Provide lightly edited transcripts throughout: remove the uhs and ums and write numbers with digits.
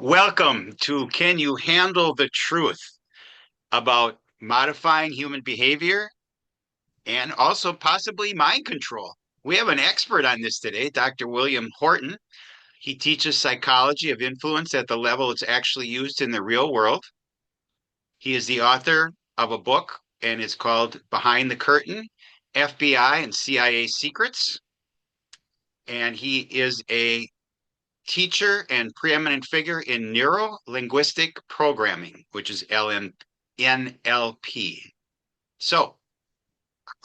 Welcome to Can You Handle the Truth about modifying human behavior and also possibly mind control. We have an expert on this today, Dr. William Horton. He teaches psychology of influence at the level it's actually used in the real world. He is the author of a book, and it's called Behind the Curtain, FBI and CIA Secrets. And he is a teacher and preeminent figure in neuro linguistic programming, which is NLP. So,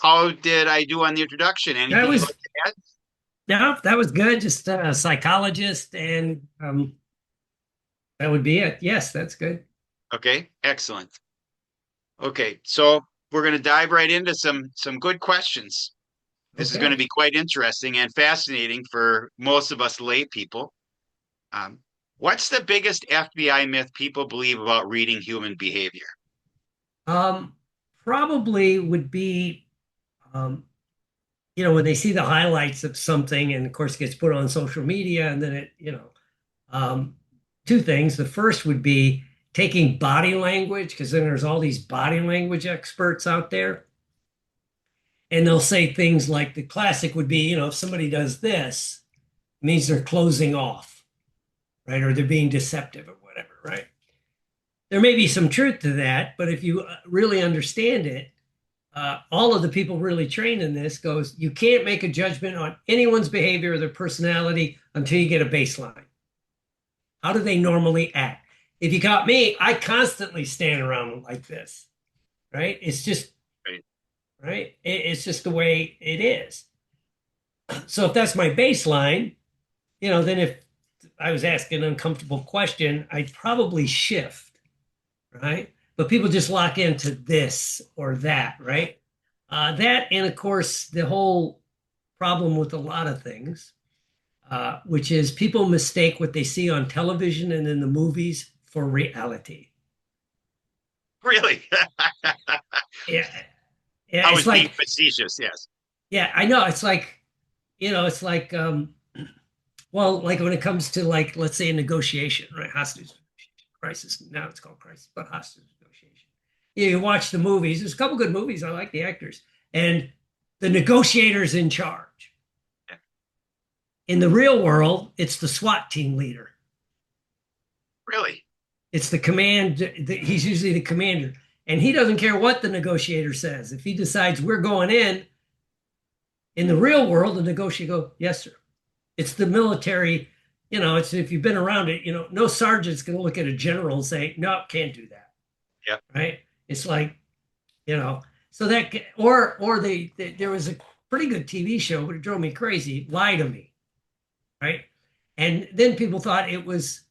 how did I do on the introduction? That Anything you'd like was to add? no, that was good. Just a psychologist, and that would be it. Yes, that's good. Okay, excellent. Okay, so we're going to dive right into some good questions. This is going to Okay. be quite interesting and fascinating for most of us lay people. Um, what's the biggest FBI myth people believe about reading human behavior? Um, Probably would be, um, when they see the highlights of something, and of course it gets put on social media, and then um, two things. The first would be taking body language, because then there's all these body language experts out there, and they'll say things like the classic would be, if somebody does this, it means they're closing off, right, or they're being deceptive or whatever, right? There may be some truth to that, but if you really understand it, all of the people really trained in this goes, you can't make a judgment on anyone's behavior or their personality until you get a baseline. How do they normally act? If you got me, I constantly stand around like this, right? It's just, Right. right? It's just the way it is. So if that's my baseline, then if I was asking an uncomfortable question, I'd probably shift, right? But people just lock into this or that, right? That, and of course, the whole problem with a lot of things, which is people mistake what they see on television and in the movies for reality. Really? Yeah, yeah, I it's was being like, facetious, yes. yeah, I know. It's like, it's like, well, like when it comes to like, let's say a negotiation, right? Hostage crisis. Now it's called crisis, but hostage negotiation. You watch the movies. There's a couple good movies. I like the actors, and the negotiator's in charge. In the real world, it's the SWAT team leader. Really? It's the command. He's usually the commander, and he doesn't care what the negotiator says. If he decides we're going in the real world, the negotiator go, yes, sir. It's the military. It's if you've been around it. No sergeant's going to look at a general and say, no, can't do that. Yep. Right? It's like, so that or there was a pretty good TV show, but it drove me crazy. Lie to me, right? And then people thought it was.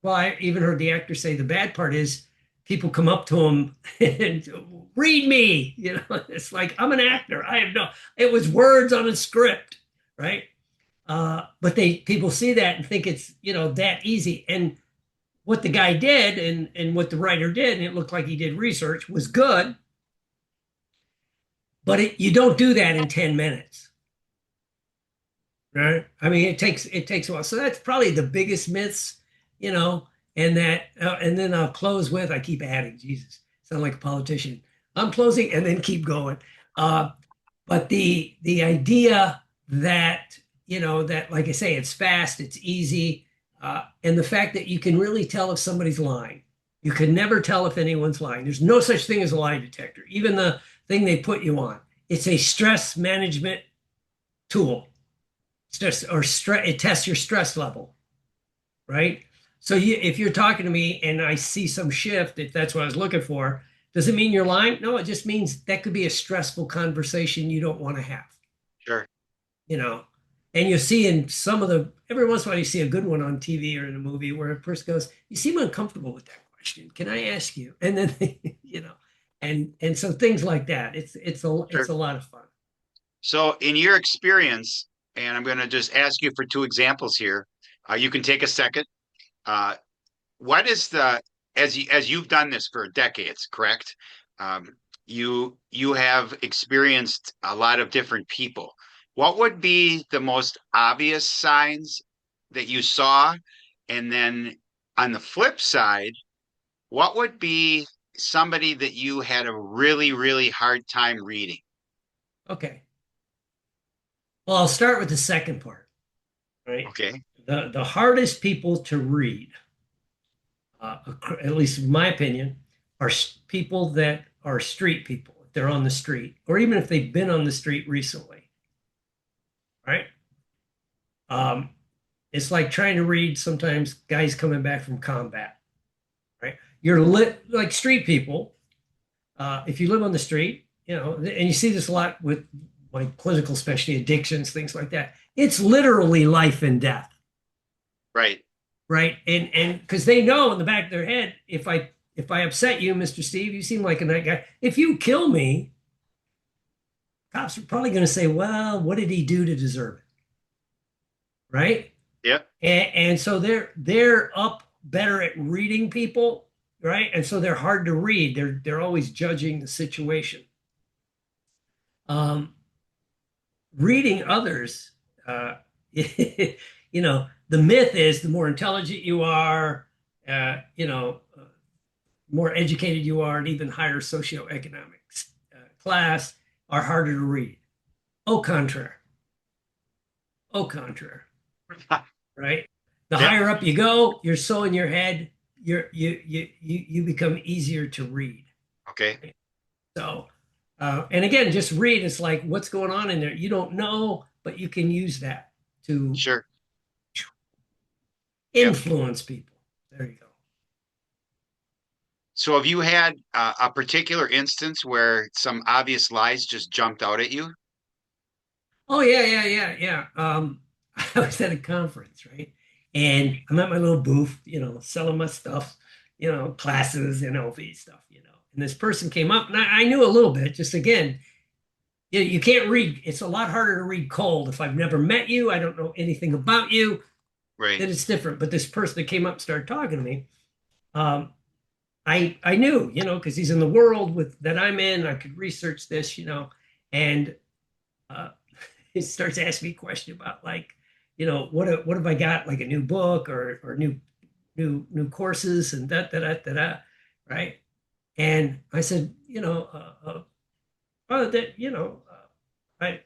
Well, I even heard the actor say the bad part is people come up to him and read me. It's like I'm an actor. I have no. It was words on a script, right? But people see that and think it's that easy. And what the guy did and what the writer did, and it looked like he did research, was good. But you don't do that in 10 minutes, right? I mean, it takes a while. So that's probably the biggest myths, you know. And then I'll close with I keep adding. Jesus, sound like a politician. I'm closing and then keep going. Uh, but the idea that that, like I say, it's fast, it's easy, and the fact that you can really tell if somebody's lying. You can never tell if anyone's lying. There's no such thing as a lie detector. Even the thing they put you on, it's a stress management tool. It tests your stress level, right? So if you're talking to me and I see some shift, if that's what I was looking for, does it mean you're lying? No, it just means that could be a stressful conversation you don't want to have, Sure. you know. And you see in some of every once in a while you see a good one on TV or in a movie where a person goes, "You seem uncomfortable with that question. Can I ask you?" And then and so things like that. It's Sure. a lot of fun. So, in your experience, and I'm going to just ask you for two examples here. You can take a second. Uh, what is the as you've done this for decades, correct? Um, you have experienced a lot of different people. What would be the most obvious signs that you saw, And then on the flip side, what would be somebody that you had a really, really hard time reading? Okay. Well, I'll start with the second part, right? Okay. The hardest people to read, at least in my opinion, are people that are street people. If they're on the street, or even if they've been on the street recently, right? Um, it's like trying to read sometimes guys coming back from combat, right? You're lit like street people. If you live on the street, and you see this a lot with like clinical, especially addictions, things like that. It's literally life and death, Right. right? And because they know in the back of their head, if I upset you, Mr. Steve, you seem like a nice guy. If you kill me, cops are probably going to say, well, what did he do to deserve it? Right? Yep. And so they're up better at reading people, right? And so they're hard to read. They're always judging the situation. Um, Reading others, the myth is the more intelligent you are, more educated you are, and even higher socioeconomic class are harder to read. Au contraire. Au contraire. Right? The Yep. higher up you go, you're so in your head, you become easier to read. Okay. Right? So, and again, just read. It's like what's going on in there. You don't know, but you can use that to Sure. Yep. influence people. There you go. So have you had a particular instance where some obvious lies just jumped out at you? Oh yeah. I was at a conference, right? And I'm at my little booth, selling my stuff, classes, NLV stuff. And this person came up, and I knew a little bit. Just again, you can't read. It's a lot harder to read cold. If I've never met you, I don't know anything about you, Right. then it's different. But this person that came up and started talking to me, um, I knew, because he's in the world with that I'm in. I could research this, and uh, he starts asking me a question about like, what have I got, like a new book or new courses and that, right? And I said, that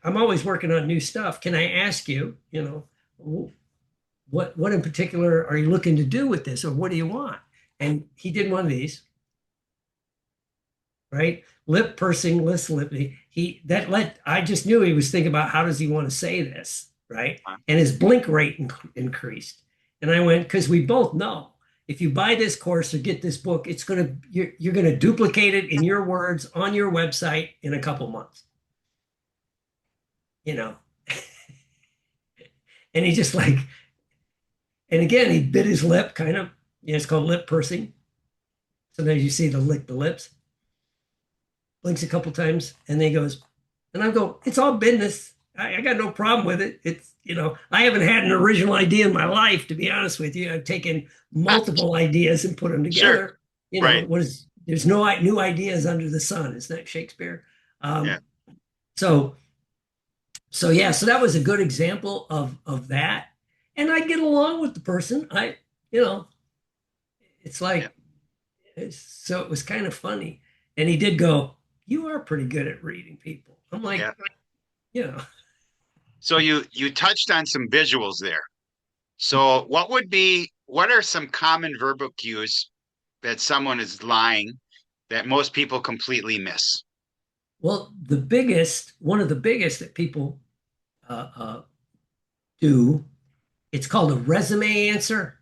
I'm always working on new stuff. Can I ask you, what in particular are you looking to do with this, or what do you want? And he did one of these, right? Lip pursing, lip. I just knew he was thinking about how does he want to say this, right? And his blink rate increased. And I went, because we both know if you buy this course or get this book, you're gonna duplicate it in your words on your website in a couple months. You know. And he just like, and again, he bit his lip, kind of. It's called lip pursing. Sometimes you see the lick the lips. Blinks a couple times, and then he goes, and I go, it's all business. I got no problem with it. It's, I haven't had an original idea in my life, to be honest with you. I've taken multiple ideas and put them Sure. together. Right. There's no new ideas under the sun. Isn't that Shakespeare? Yeah. So, yeah, so that was a good example of that. And I get along with the person. It's Yeah. like, so it was kind of funny. And he did go, you are pretty good at reading people. I'm like, Yeah. you know, So you touched on some visuals there. So what are some common verbal cues that someone is lying that most people completely miss? well, one of the biggest that people do, it's called a resume answer.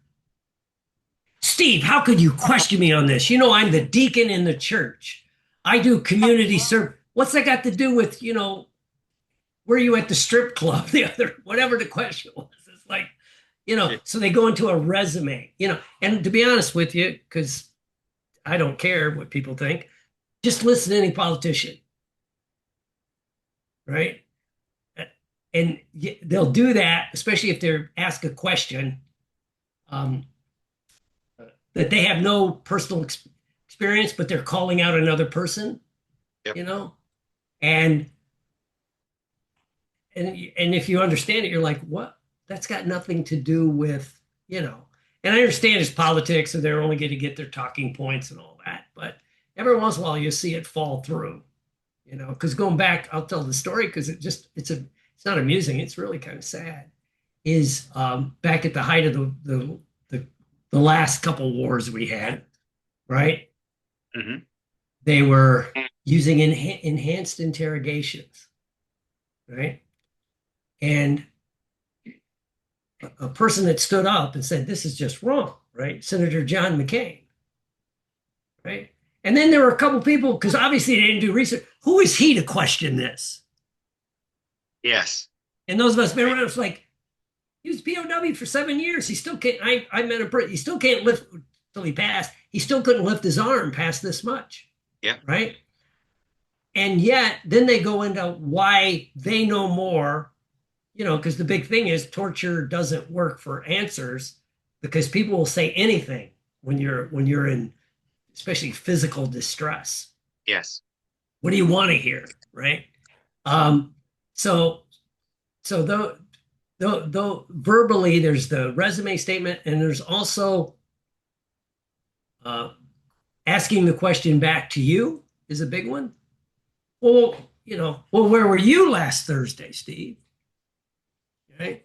Steve, how could you question me on this? I'm the deacon in the church. I do community service. What's that got to do with, were you at the strip club the other, whatever the question was? It's like, Yeah. so they go into a resume, and to be honest with you, because I don't care what people think, just listen to any politician, right? And they'll do that, especially if they're asked a question um, that they have no personal experience, but they're calling out another person, Yep. and and if you understand it, you're like, what? That's got nothing to do with. And I understand it's politics and they're only going to get their talking points and all that. But every once in a while you see it fall through, because going back, I'll tell the story because it's not amusing. It's really kind of sad. Is back at the height of the last couple wars we had, right? Hmm. They were using enhanced interrogations, right? And a person that stood up and said, "This is just wrong," right? Senator John McCain, right? And then there were a couple people, because obviously they didn't do research. Who is he to question this? Yes. And those of us been around, it's like, he was POW for 7 years. He still can't. I met a. He still can't lift till he passed. He still couldn't lift his arm past this much, Yep. right? And yet, then they go into why they know more, because the big thing is torture doesn't work for answers because people will say anything when you're in, especially physical distress. Yes. What do you want to hear, right? Um, so so though verbally there's the resume statement and there's also uh, asking the question back to you is a big one. Well, where were you last Thursday, Steve? Right,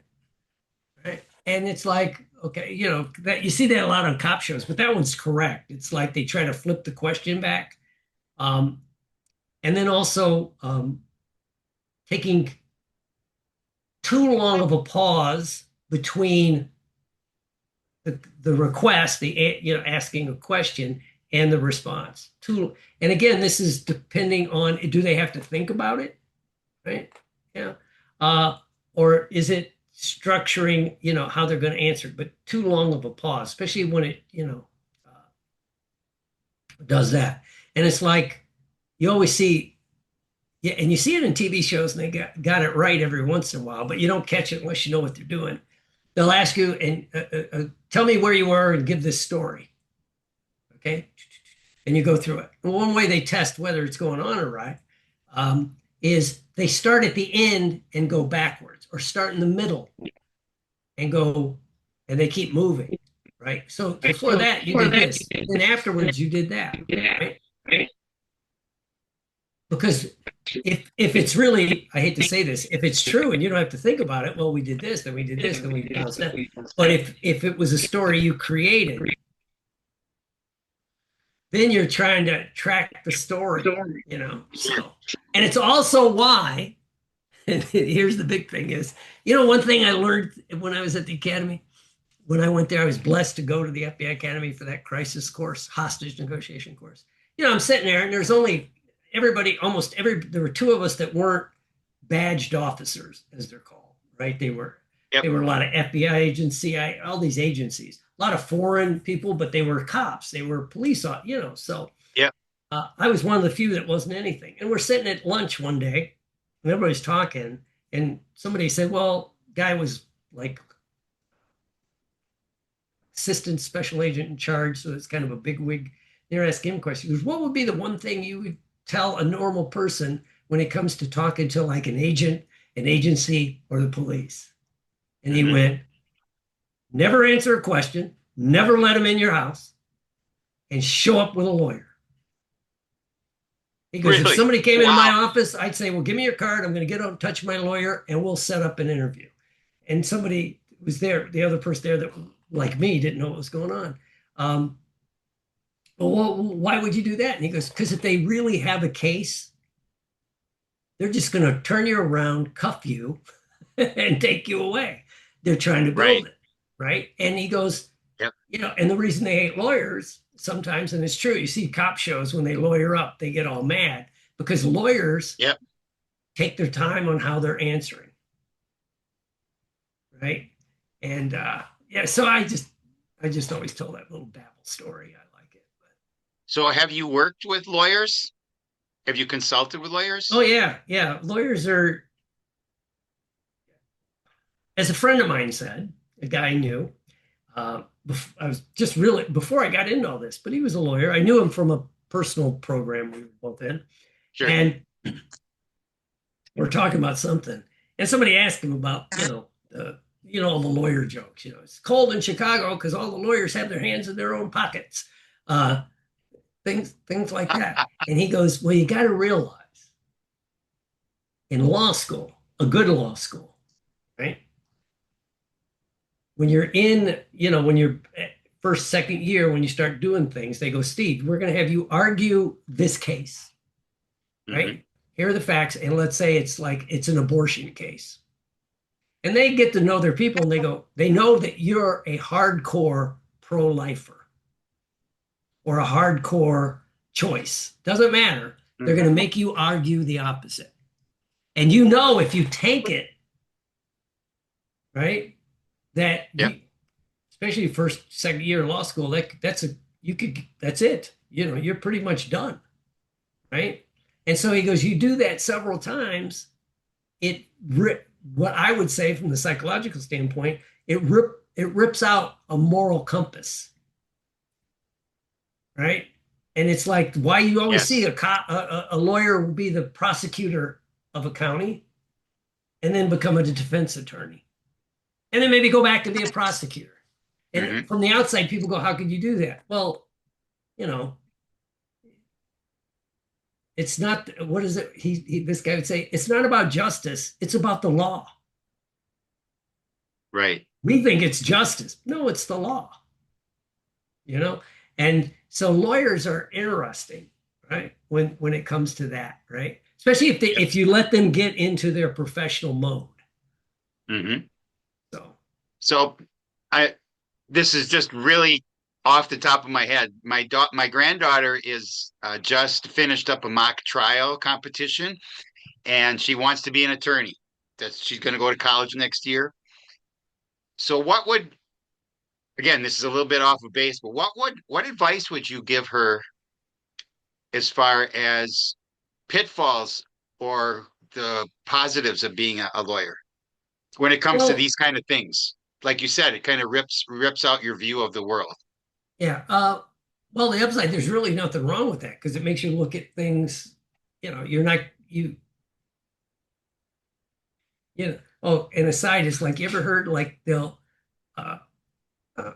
right. And it's like, okay, that you see that a lot on cop shows, but that one's correct. It's like they try to flip the question back, um, and then also taking too long of a pause between the request, asking a question and the response. And again, this is depending on, do they have to think about it, right? Yeah. Or is it structuring, how they're going to answer, but too long of a pause, especially when it, does that. And it's like you always see, yeah, and you see it in TV shows, and they got it right every once in a while, but you don't catch it unless you know what they're doing. They'll ask you and tell me where you were and give this story. Okay. And you go through it. And one way they test whether it's going on or right is they start at the end and go backwards, or start in the middle and go, and they keep moving. Right. So before that, you did this. Then afterwards, you did that. Right. Because if it's really, I hate to say this, if it's true and you don't have to think about it, well, we did this, then we did this, then we bounced that. But if it was a story you created, then you're trying to track the story, So, and it's also why, and here's the big thing is, one thing I learned when I was at the academy, when I went there, I was blessed to go to the FBI Academy for that crisis course, hostage negotiation course. I'm sitting there and there's only there were two of us that weren't badged officers, as they're called, right? They were Yep. a lot of FBI agents, CIA, all these agencies, a lot of foreign people, but they were cops, they were police, so Yep. I was one of the few that wasn't anything. And we're sitting at lunch one day and everybody's talking, and somebody said, well, guy was like assistant special agent in charge, so it's kind of a big wig. They're asking him questions. He goes, what would be the one thing you would tell a normal person when it comes to talking to like an agent, an agency, or the police? And he went, never answer a question, never let them in your house, and show up with a lawyer. He goes, if Really? somebody came into my Wow. office, I'd say, well, give me your card. I'm going to get in touch with my lawyer and we'll set up an interview. And somebody was there, the other person there that, like me, didn't know what was going on. Well, why would you do that? And he goes, because if they really have a case, they're just going to turn you around, cuff you, and take you away. They're trying to Right. build it, right? And he goes, Yep. And the reason they hate lawyers sometimes, and it's true, you see cop shows when they lawyer up, they get all mad because lawyers Yep. take their time on how they're answering, right? And yeah, so I just always tell that little babble story. I like it. So have you worked with lawyers? Have you consulted with lawyers? Oh yeah. Lawyers are, as a friend of mine said, a guy I knew. I was just really before I got into all this, but he was a lawyer. I knew him from a personal program we were both in, Sure. and we're talking about something, and somebody asked him about all the lawyer jokes. It's cold in Chicago because all the lawyers have their hands in their own pockets. Uh, things like that. And he goes, well, you got to realize in law school, a good law school, right? When you're in, when you're first, second year, when you start doing things, they go, Steve, we're going to have you argue this case, Hmm. right? Here are the facts. And let's say it's an abortion case. And they get to know their people and they know that you're a hardcore pro-lifer or a hardcore choice. Doesn't matter. They're going to make you argue the opposite. And if you take it, right, that Yep. especially first, second year of law school, that's it. You're pretty much done, right? And so he goes, you do that several times, it what I would say from the psychological standpoint, it rips out a moral compass, right? And it's like why you always see Yes. a lawyer will be the prosecutor of a county and then become a defense attorney and then maybe go back to be a prosecutor. And Hmm. from the outside, people go, how could you do that? Well, you know, it's not, what is it? This guy would say, it's not about justice. It's about the law. Right. We think it's justice. No, it's the law, you know? And so lawyers are interesting, right? When it comes to that, right? Especially Yep. if you let them get into their professional mode. Hmm. So, So I this is just really off the top of my head. My granddaughter is just finished up a mock trial competition, and she wants to be an attorney. That she's going to go to college next year. So what would again, this is a little bit off of base, but what advice would you give her as far as pitfalls or the positives of being a lawyer when it comes to well, these kind of things? Like you said, it kind of rips out your view of the world. yeah. Well, the upside, there's really nothing wrong with that because it makes you look at things, you're not, oh, and aside, it's like, you ever heard like uh,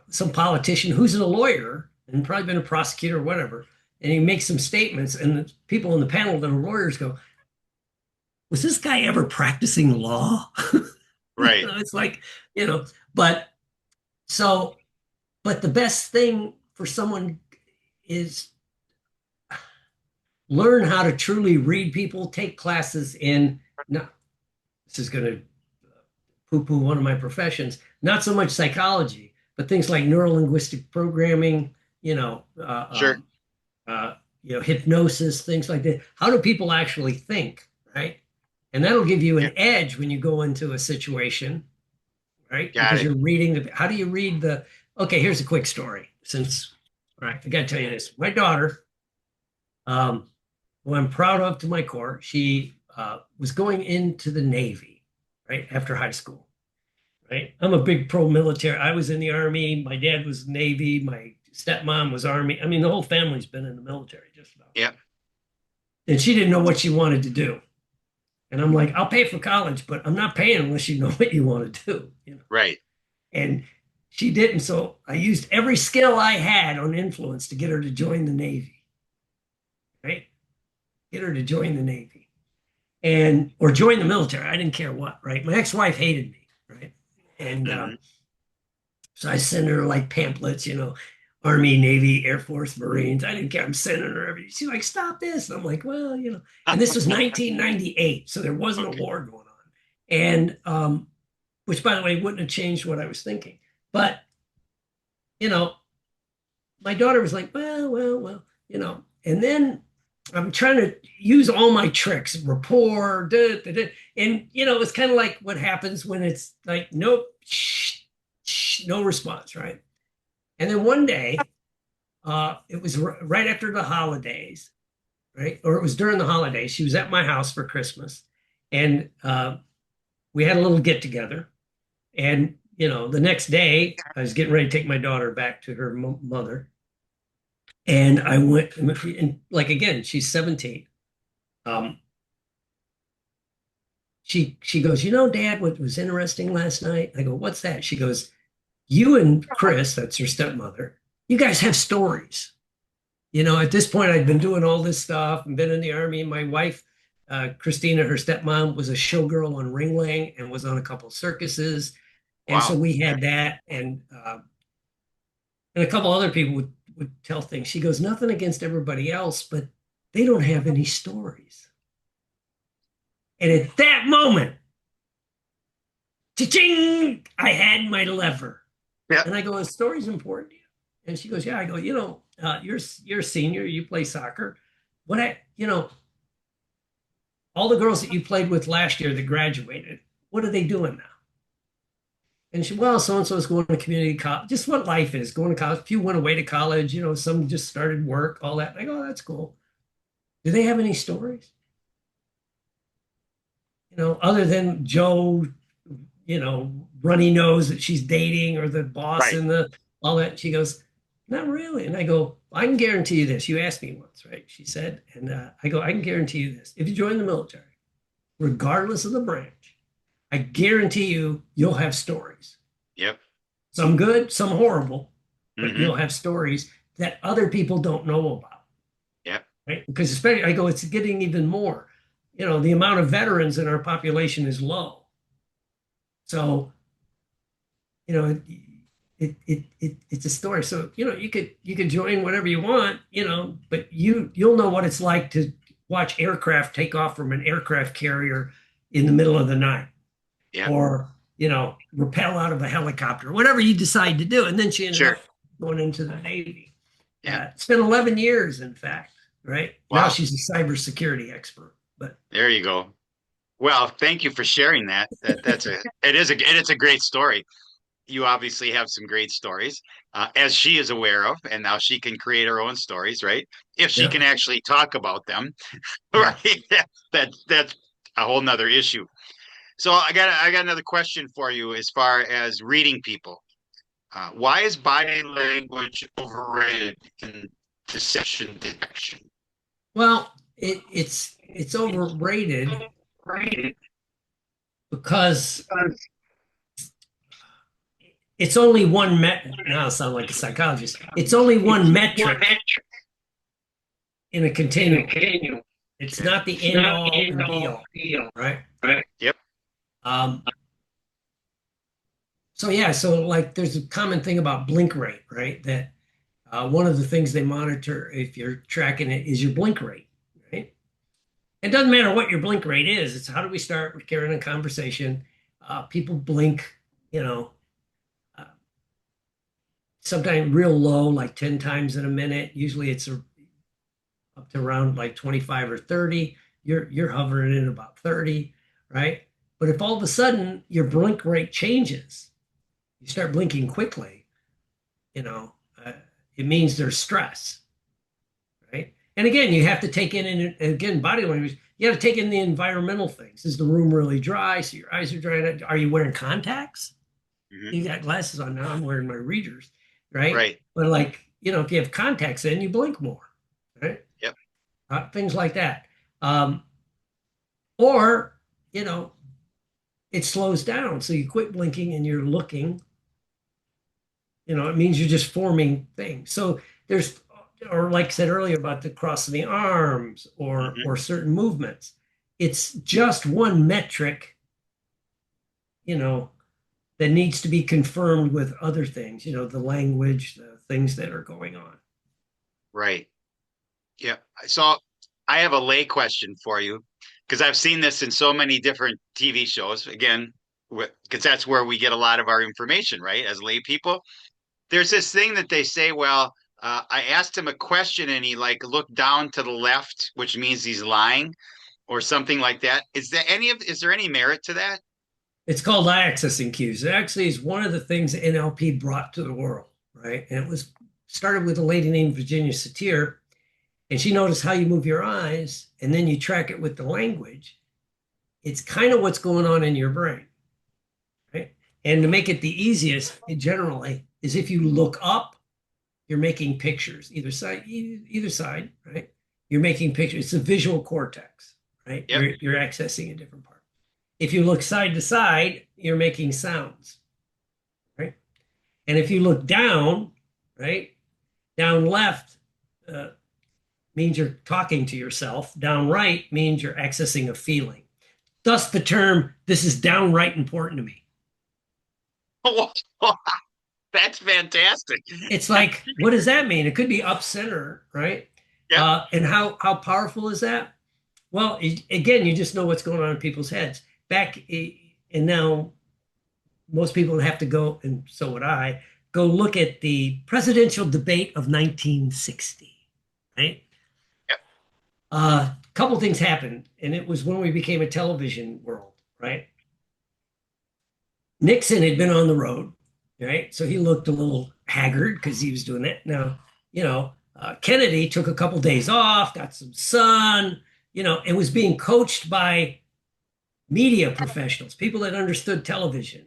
some politician who's a lawyer and probably been a prosecutor or whatever, and he makes some statements, and the people in the panel that are lawyers go, was this guy ever practicing law? Right. It's like, you know, but so, but the best thing for someone is learn how to truly read people, take classes in, no, this is going to poo-poo one of my professions, not so much psychology, but things like neurolinguistic programming, you know, uh, Sure. um, hypnosis, things like that. How do people actually think, right? And that'll give you Yeah. an edge when you go into a situation, right? Got Because it. you're reading how do you read okay, here's a quick story. All right, I got to tell you this. My daughter, um, who I'm proud of to my core, she was going into the Navy, right, after high school, right? I'm a big pro military. I was in the Army. My dad was Navy. My stepmom was Army. I mean, the whole family's been in the military just about. Yeah. And she didn't know what she wanted to do. And I'm like, I'll pay for college, but I'm not paying unless you know what you want to do. Right. And she didn't. So I used every skill I had on influence to get her to join the Navy, right? Get her to join the Navy or join the military. I didn't care what, right? My ex-wife hated me, right? And Hmm. so I sent her like pamphlets, Army, Navy, Air Force, Marines. I didn't care. I'm sending her everything. She's like, stop this. And I'm like, well, and this was 1998. So there wasn't a Okay. war going on. And, which by the way, wouldn't have changed what I was thinking. But, you know, my daughter was like, well, and then I'm trying to use all my tricks, rapport, and it's kind of like what happens when it's like, nope, no response, right? And then one day, it was right after the holidays, right? Or it was during the holidays. She was at my house for Christmas, and we had a little get together. And the next day, I was getting ready to take my daughter back to her mother, and I went, and like again, she's 17. Um, she goes, Dad, what was interesting last night? I go, what's that? She goes, you and Chris, that's her stepmother, you guys have stories. At this point, I'd been doing all this stuff and been in the army. My wife, Christina, her stepmom, was a showgirl on Ringling and was on a couple of circuses. And so Wow. we had that. And a couple other people would tell things. She goes, nothing against everybody else, but they don't have any stories. And at that moment, cha-ching, I had my lever. Yeah. And I go, is stories important to you? And she goes, yeah. I go, you're a senior, you play soccer. All the girls that you played with last year that graduated, what are they doing now? And she, well, so and so is going to community college. Just what life is, going to college. A few went away to college, some just started work, all that. I go, oh, that's cool. Do they have any stories? Other than Joe, runny nose that she's dating or the boss Right. and the all that. She goes, not really. And I go, I can guarantee you this. You asked me once, right? She said, and I go, I can guarantee you this. If you join the military, regardless of the branch, I guarantee you'll have stories. Yep. Some good, some horrible, but Hmm. you'll have stories that other people don't know about, Yep. right? Because especially, I go, it's getting even more. The amount of veterans in our population is low. So, you know, it's a story. So, you could join whatever you want, but you'll know what it's like to watch aircraft take off from an aircraft carrier in the middle of the night, Yep. or rappel out of a helicopter, whatever you decide to do. And then she ended Sure. up going into the Navy. Yeah. It's been 11 years, in fact, right? Now Wow. she's a cybersecurity expert. But There you go. Well, thank you for sharing that. It's a great story. You obviously have some great stories, as she is aware of, and now she can create her own stories, right? If she yeah, can actually talk about them, yeah. right? That's a whole nother issue. So I got another question for you as far as reading people. Why is body language overrated in deception detection? Well, it's overrated because it's only one met. Now I sound like a psychologist. It's only one metric in a continuum. It's Okay. not the end all and be all, right? Yep. Um, so yeah, so like there's a common thing about blink rate, right? That one of the things they monitor if you're tracking it is your blink rate, right? It doesn't matter what your blink rate is. It's how do we start with carrying a conversation? People blink, you know, uh, sometimes real low, like 10 times in a minute. Usually it's up to around like 25 or 30. You're hovering in about 30, right? But if all of a sudden your blink rate changes, you start blinking quickly, you know, uh, it means there's stress, right? And again, you have to take in again, body language. You have to take in the environmental things. Is the room really dry? So your eyes are dry. Are you wearing contacts? Hmm. You got glasses on now. I'm wearing my readers, right? Right. But like, if you have contacts in, you blink more, right? Yep. Things like that. Um, or, you know, it slows down. So you quit blinking and you're looking. It means you're just forming things. So there's, or like I said earlier about the cross of the arms or Hmm. certain movements. It's just one metric, you know, that needs to be confirmed with other things, the language, the things that are going on. Right. Yeah. So I have a lay question for you because I've seen this in so many different TV shows. Again, because that's where we get a lot of our information, right? As lay people, there's this thing that they say, well, I asked him a question and he like looked down to the left, which means he's lying or something like that. Is there any merit to that? It's called eye accessing cues. It actually is one of the things that NLP brought to the world, right? And it was started with a lady named Virginia Satir, and she noticed how you move your eyes, and then you track it with the language. It's kind of what's going on in your brain, right? And to make it the easiest, generally, is if you look up, you're making pictures, either side, right? You're making pictures. It's the visual cortex, right? Yep. You're accessing a different part. If you look side to side, you're making sounds, right? And if you look down, right, down left uh, means you're talking to yourself. Down right means you're accessing a feeling. Thus the term, this is downright important to me. That's fantastic. It's like, what does that mean? It could be up center, right? Yep. And how powerful is that? Well, again, you just know what's going on in people's heads. And now most people have to go, and so would I, go look at the presidential debate of 1960, right? Yep. A couple things happened, and it was when we became a television world, right? Nixon had been on the road, right? So he looked a little haggard because he was doing it. Now, Kennedy took a couple days off, got some sun, and was being coached by media professionals, people that understood television,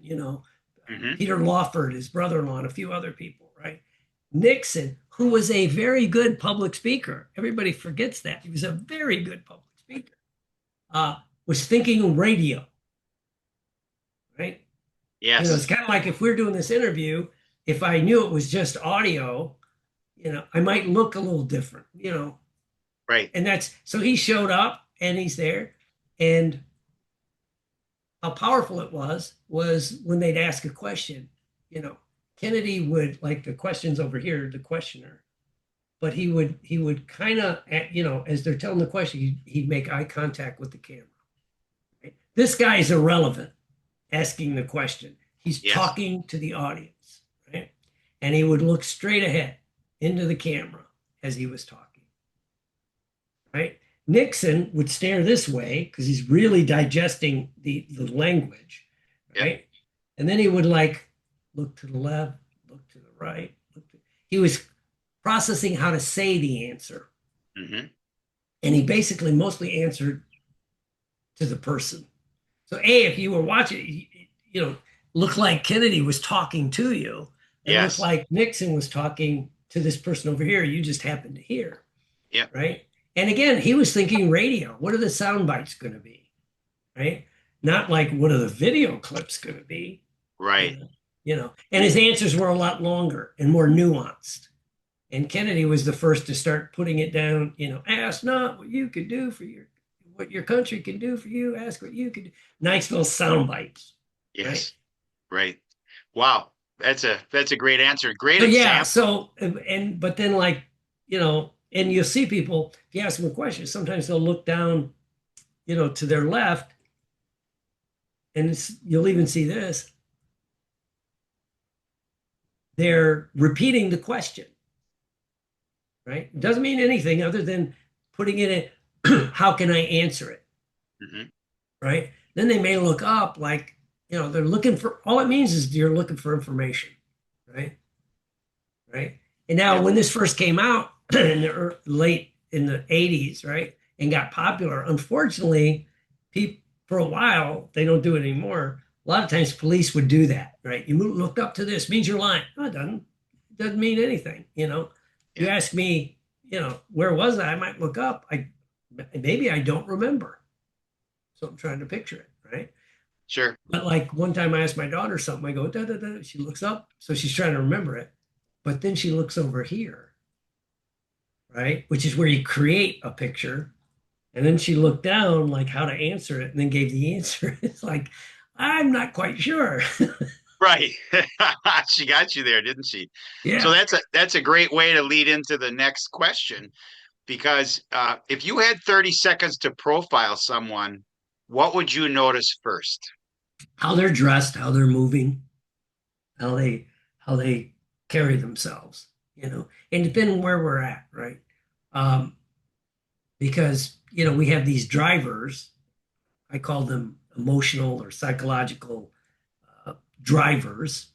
Hmm. Peter Lawford, his brother-in-law, and a few other people, right? Nixon, who was a very good public speaker, everybody forgets that. He was a very good public speaker, was thinking radio, right? It's Yes. kind of like if we're doing this interview, if I knew it was just audio, I might look a little different, Right. and that's so he showed up and he's there. And how powerful it was when they'd ask a question, you know, Kennedy would like the questions over here, the questioner, but he would kind of, as they're telling the question, he'd make eye contact with the camera. Right? This guy is irrelevant asking the question. He's Yes. talking to the audience, right? And he would look straight ahead into the camera as he was talking, right? Nixon would stare this way because he's really digesting the language, Yep. right? And then he would like look to the left, look to the right. He was processing how to say the answer. Hmm. And he basically mostly answered to the person. So, A, if you were watching, looked like Kennedy was talking to you, and looked Yes. like Nixon was talking to this person over here. You just happened to hear, Yep. right? And again, he was thinking radio. What are the sound bites going to be, right? Not like what are the video clips going to be, you Right. know, And his answers were a lot longer and more nuanced. And Kennedy was the first to start putting it down. Ask not what you could do for what your country can do for you. Ask what you could do. Nice little sound bites, right? Yes. Right. Wow. That's a great answer. Great So yeah, example. so but then like and you'll see people if you ask them a question, sometimes they'll look down, to their left, and you'll even see this. They're repeating the question, right? It doesn't mean anything other than putting it in. How can I answer it, Hmm. right? Then they may look up like they're looking for. All it means is you're looking for information, right? Right. And now, Yep. when this first came out in the late in the 80s, right, and got popular, unfortunately, people for a while, they don't do it anymore. A lot of times police would do that, right? You look up to this, means you're lying. No, it doesn't. It doesn't mean anything. You Yeah. ask me, where was I? I might look up. Maybe I don't remember. So I'm trying to picture it, right? Sure. But like one time I asked my daughter something, I go, da, da, da. She looks up. So she's trying to remember it. But then she looks over here, right? Which is where you create a picture. And then she looked down, like how to answer it, and then gave the answer. It's like, I'm not quite sure. Right. She got you there, didn't she? So Yeah. that's a great way to lead into the next question because if you had 30 seconds to profile someone, what would you notice first? How they're dressed, how they're moving, how they carry themselves, and depending where we're at, right? Um, because we have these drivers. I call them emotional or psychological drivers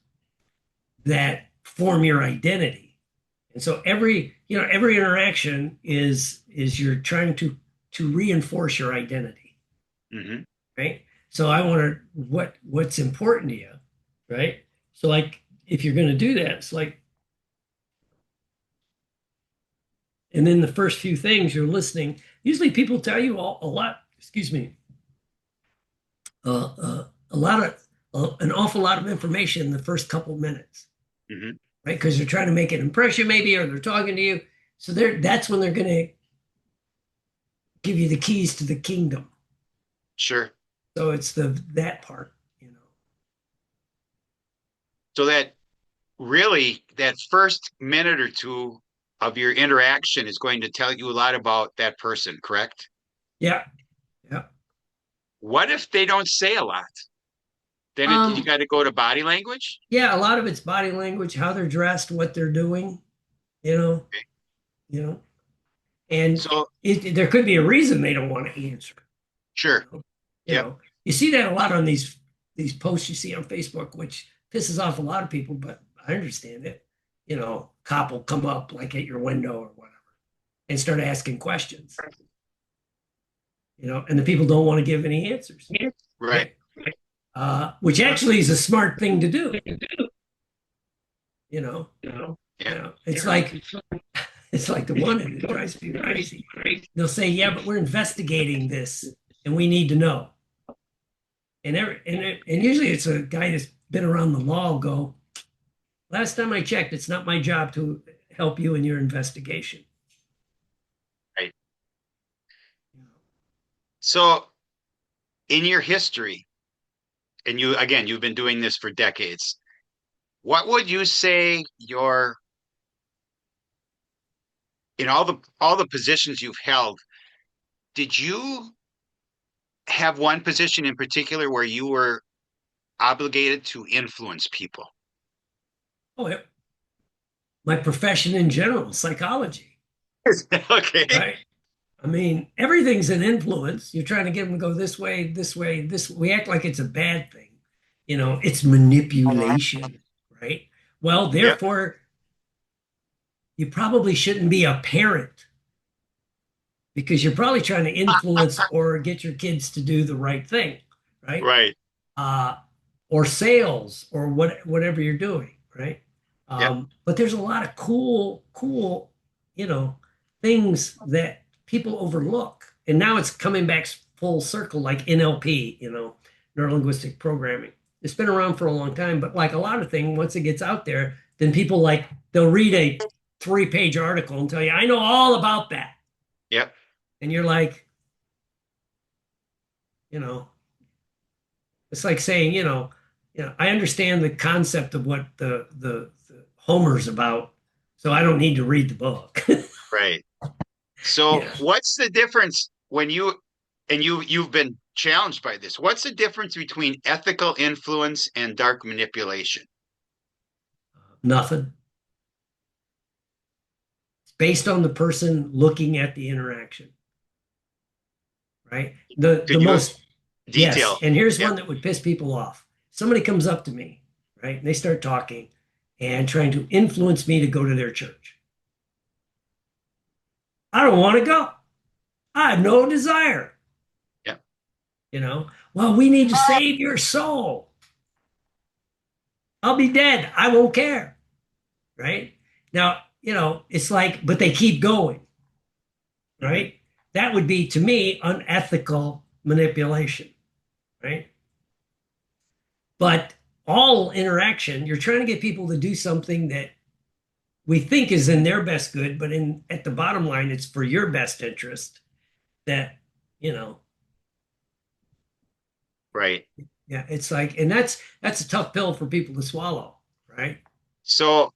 that form your identity. And so every interaction is you're trying to reinforce your identity, Hmm. right? So I want to what's important to you, right? So like if you're going to do that, it's like, and then the first few things you're listening. Usually people tell you a lot. Excuse me. a lot of an awful lot of information in the first couple minutes, Hmm. right? Because they're trying to make an impression, maybe, or they're talking to you. So that's when they're going to give you the keys to the kingdom. Sure. So it's that part, you know. So that really, that first minute or two of your interaction is going to tell you a lot about that person, correct? Yeah, yeah. What if they don't say a lot? Then you Um, got to go to body language. yeah, a lot of it's body language, how they're dressed, what they're doing, you know, Okay. you know, and So, there could be a reason they don't want to answer. You sure. know, you Yep. know, you see that a lot on these posts you see on Facebook, which pisses off a lot of people, but I understand it. You know, cop will come up like at your window or whatever and start asking questions. You know, and the people don't want to give any answers, Right. right? Which actually is a smart thing to do. You know, Yeah. it's like the one, and it drives people crazy. They'll say, "Yeah, but we're investigating this, and we need to know." And usually it's a guy that's been around the law. Go, last time I checked, it's not my job to help you in your investigation. Right. So, in your history, and you again, you've been doing this for decades. What would you say your in all the positions you've held, did you have one position in particular where you were obligated to influence people? Oh, yeah. My profession in general, psychology, Okay. right? I mean, everything's an influence. You're trying to get them to go this way, this way, this. We act like it's a bad thing. You know, it's manipulation, right? Well, Yep. therefore, you probably shouldn't be a parent because you're probably trying to influence or get your kids to do the right thing, right? Right. Uh, or sales or whatever you're doing, right? Yep. But there's a lot of cool, you know, things that people overlook. And now it's coming back full circle, like NLP, you know, neurolinguistic programming. It's been around for a long time, but like a lot of things, once it gets out there, then people like they'll read a 3-page article and tell you, I know all about that. Yep. And you're like, you know, it's like saying, I understand the concept of what the Homer's about, so I don't need to read the book. Right. So Yeah. what's the difference when you've been challenged by this? What's the difference between ethical influence and dark manipulation? Nothing. It's based on the person looking at the interaction, right? The Could you most Yes, detail? and here's Yep. one that would piss people off. Somebody comes up to me, right? And they start talking and trying to influence me to go to their church. I don't want to go. I have no desire. Yep. Well, we need to save your soul. I'll be dead. I won't care. Right now, it's like, but they keep going. Hmm. Right. That would be to me unethical manipulation. Right. But all interaction, you're trying to get people to do something that we think is in their best good, but in at the bottom line, it's for your best interest. That you know, Right. yeah, it's like, and that's a tough pill for people to swallow. Right. So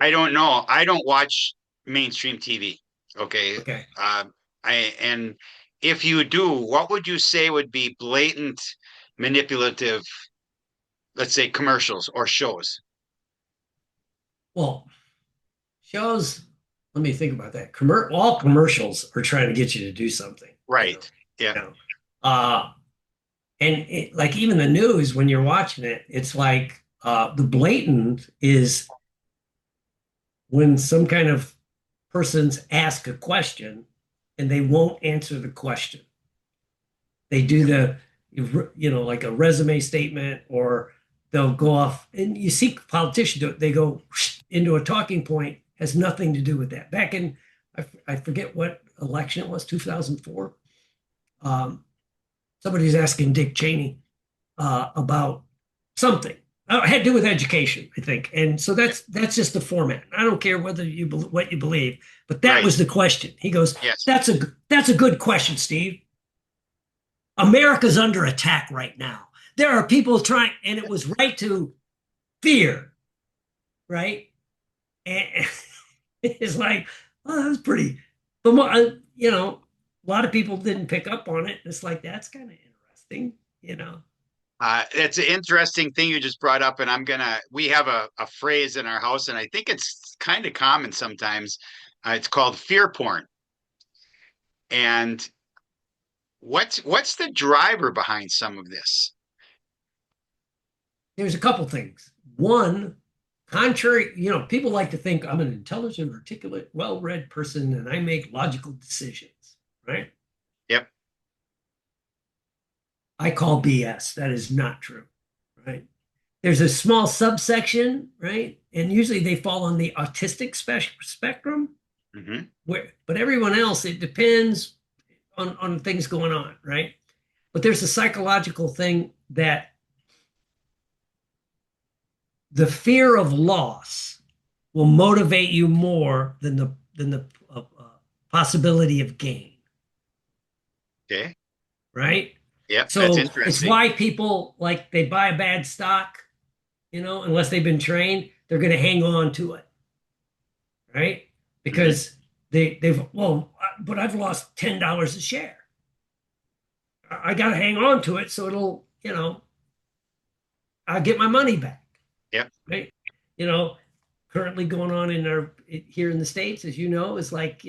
I don't know. I don't watch mainstream TV. Okay. Okay. Um, and if you do, what would you say would be blatant manipulative, let's say commercials or shows? Well, shows, let me think about that. All commercials are trying to get you to do something, Right. Yeah. you know. Uh, and like even the news, when you're watching it, it's like the blatant is when some kind of person's ask a question and they won't answer the question. They do like a resume statement, or they'll go off, and you see politicians do it. They go into a talking point, has nothing to do with that. Back in, I forget what election it was, 2004. Um, Somebody's asking Dick Cheney, about something. It had to do with education, I think. And so that's just the format. I don't care whether what you believe, but that Right. was the question. He goes, Yes. that's a good question, Steve. America's under attack right now. There are people trying, and it was right to fear, right? And it's like, oh, that was pretty. But a lot of people didn't pick up on it. It's like that's kind of interesting, you know. It's an interesting thing you just brought up, and we have a phrase in our house, and I think it's kind of common sometimes. It's called fear porn. And what's the driver behind some of this? There's a couple things. One, contrary, people like to think I'm an intelligent, articulate, well-read person and I make logical decisions, right? Yep. I call BS. That is not true, right? There's a small subsection, right? And usually they fall on the autistic spectrum, Hmm. but everyone else, it depends on things going on, right? But there's a psychological thing that the fear of loss will motivate you more than the possibility of gain, Okay. right? Yep. That's So it's interesting. why people like they buy a bad stock, unless they've been trained, they're going to hang on to it, right? Hmm. Because but I've lost $10 a share. I got to hang on to it so I'll get my money back, Yep. right? You know, Currently going on here in the States, as you know, is like,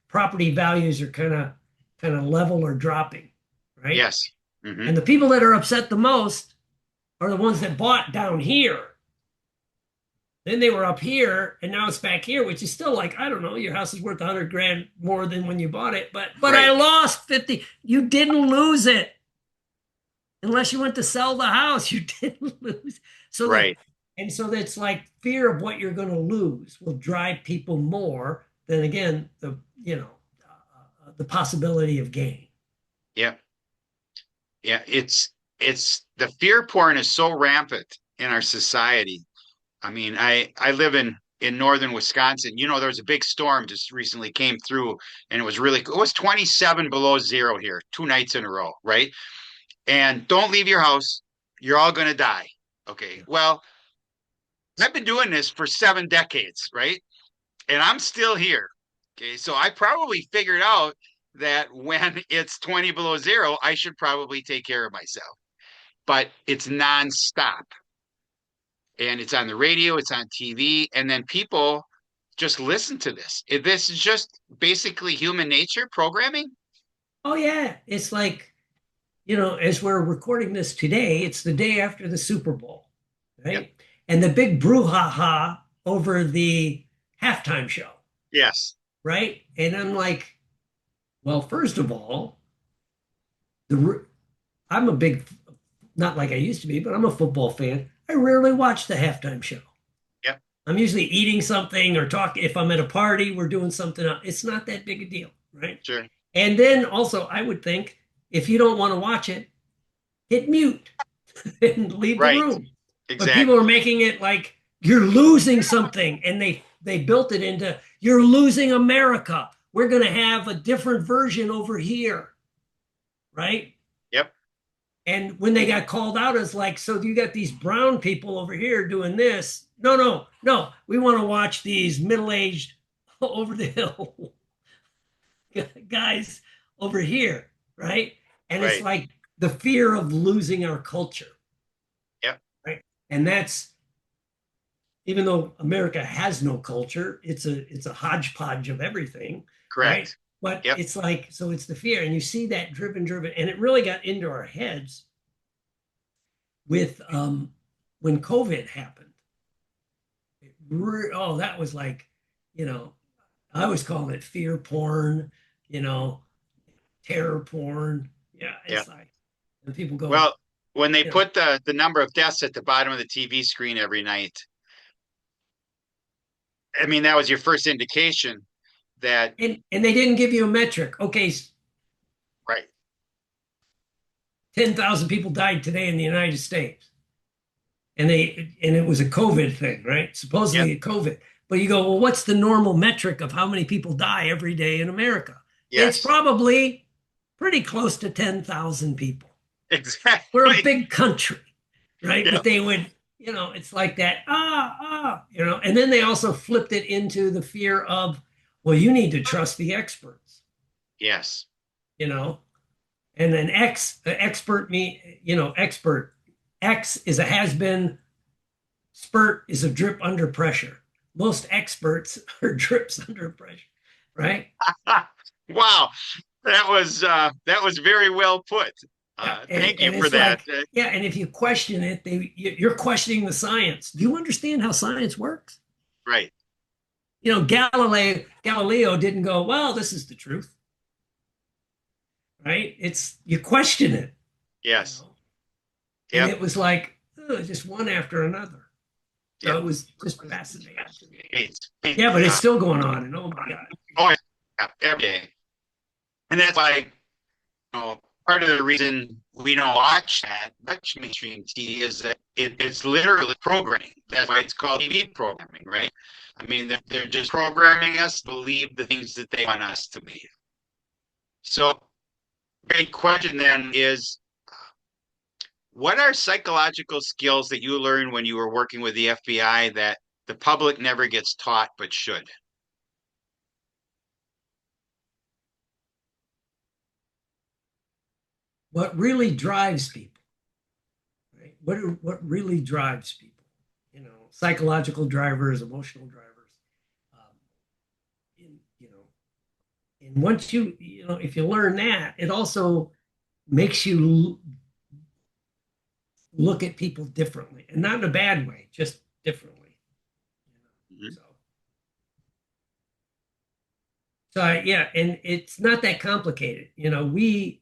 property values are kind of level or dropping, right? Yes. Hmm. And the people that are upset the most are the ones that bought down here. Then they were up here and now it's back here, which is still like, I don't know, your house is worth 100 grand more than when you bought it, but I Right. lost 50. You didn't lose it unless you went to sell the house. You didn't lose. So that Right. and so that's like fear of what you're going to lose will drive people more than again the possibility of gain. Yep. Yeah. It's the fear porn is so rampant in our society. I mean, I live in northern Wisconsin. There was a big storm just recently came through, and it was 27 below zero here 2 nights in a row, right? And don't leave your house. You're all going to die. Okay. Yeah. Well, I've been doing this for 7 decades, right? And I'm still here. Okay. So I probably figured out that when it's 20 below zero, I should probably take care of myself. But it's nonstop. And it's on the radio, it's on TV, and then people just listen to this. This is just basically human nature programming. Oh yeah, it's like as we're recording this today, it's the day after the Super Bowl, Yep. right? And the big brouhaha over the halftime show, Yes. right? And I'm like, well, first of all, the I'm a big, not like I used to be, but I'm a football fan. I rarely watch the halftime show. Yep. I'm usually eating something or talking. If I'm at a party, we're doing something else. It's not that big a deal, right? Sure. And then also, I would think if you don't want to watch it, hit mute and leave the Right. room. But people are Exactly. making it like you're losing something, and they built it into you're losing America. We're going to have a different version over here, right? Yep. And when they got called out, it's like, so you got these brown people over here doing this. No, no, no. We want to watch these middle-aged over the hill guys over here, right? And it's Right. like the fear of losing our culture, Yep. right? And that's even though America has no culture, it's a hodgepodge of everything, right? Correct. But Yep. it's like so it's the fear, and you see that driven, and it really got into our heads with when COVID happened. Oh, that was like, you know, I was calling it fear porn, you know, terror porn. Yeah, Yep. it's like, and people go, Well, when they you know, put the number of deaths at the bottom of the TV screen every night, I mean, that was your first indication that, and they didn't give you a metric. Okay, right. 10,000 people died today in the United States. And it was a COVID thing, right? Yep. Supposedly a COVID. But you go, well, what's the normal metric of how many people die every day in America? It's Yes. probably pretty close to 10,000 people. We're a Exactly. big country, right? But Yep. they would, it's like that, and then they also flipped it into the fear of, well, you need to trust the experts, Yes. you know, and then expert me, expert X is a has been, spurt is a drip under pressure. Most experts are drips under pressure, right? Wow. That was very well put. Yeah, Thank you and for it's that. like, yeah, and if you question it, you're questioning the science. Do you understand how science works? Right. Galileo didn't go, well, this is the truth, right? It's you question it, you Yes. know, and Yep. it was like just one after another. So Yep. it was just fascinating to me. It's, Yeah, but it's uh, still going on, and oh my god, oh, yeah, every day. And that's why, part of the reason we don't watch that much mainstream TV is that it's literally programming. That's why it's called TV programming, right? I mean, they're just programming us to believe the things that they want us to believe. So, great question then is, what are psychological skills that you learned when you were working with the FBI that the public never gets taught but should? what really drives people, right? What really drives people? Psychological drivers, emotional drivers. Um, in, you know, and once if you learn that, it also makes you look at people differently, and not in a bad way, just differently. Mhm. So, yeah, and it's not that complicated. We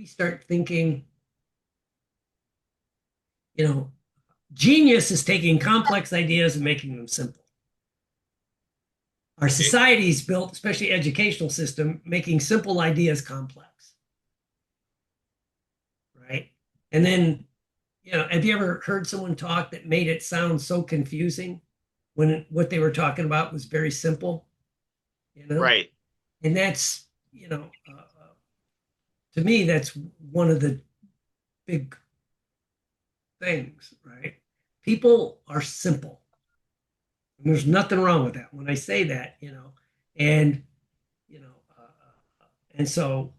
start thinking, you know, genius is taking complex ideas and making them simple. Our society is built, especially educational system, making simple ideas complex, right? And then, have you ever heard someone talk that made it sound so confusing when what they were talking about was very simple, you know? Right. And that's, to me, that's one of the big things, right? People are simple. And there's nothing wrong with that. When I say that, and, you know, and so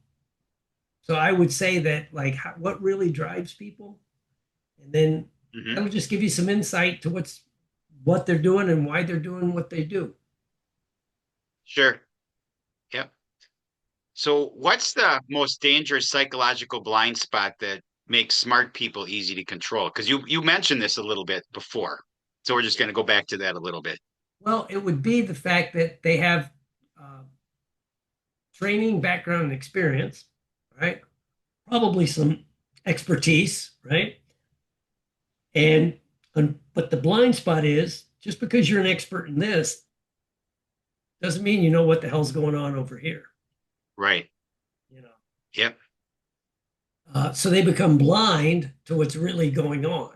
I would say that like what really drives people, and then Hmm. that'll just give you some insight to what they're doing and why they're doing what they do. Sure. Yep. So, what's the most dangerous psychological blind spot that makes smart people easy to control? Because you mentioned this a little bit before, so we're just going to go back to that a little bit. Well, it would be the fact that they have uh, training, background, and experience, right? Probably some expertise, right? And but the blind spot is just because you're an expert in this doesn't mean you know what the hell's going on over here. Right. You know, Yep. so they become blind to what's really going on